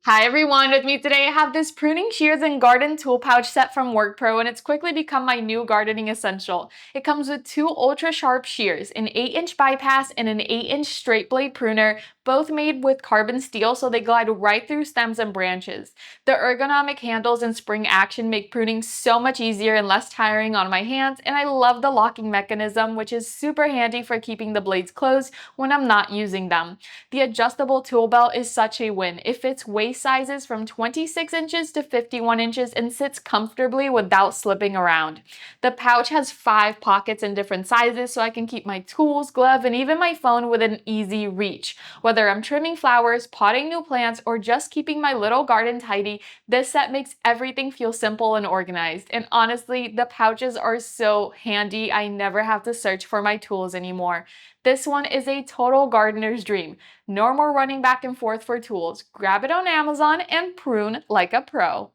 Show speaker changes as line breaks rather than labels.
Hi everyone, with me today I have this pruning shears and garden tool pouch set from WorkPro, and it's quickly become my new gardening essential. It comes with two ultra sharp shears, an 8-inch bypass and an 8-inch straight blade pruner, both made with carbon steel so they glide right through stems and branches. The ergonomic handles and spring action make pruning so much easier and less tiring on my hands, and I love the locking mechanism, which is super handy for keeping the blades closed when I'm not using them. The adjustable tool belt is such a win. It fits waist sizes from 26 inches to 51 inches and sits comfortably without slipping around. The pouch has 5 pockets in different sizes so I can keep my tools, glove, and even my phone within easy reach. Whether I'm trimming flowers, potting new plants, or just keeping my little garden tidy, this set makes everything feel simple and organized. And honestly, the pouches are so handy, I never have to search for my tools anymore. This one is a total gardener's dream. No more running back and forth for tools. Grab it on Amazon and prune like a pro.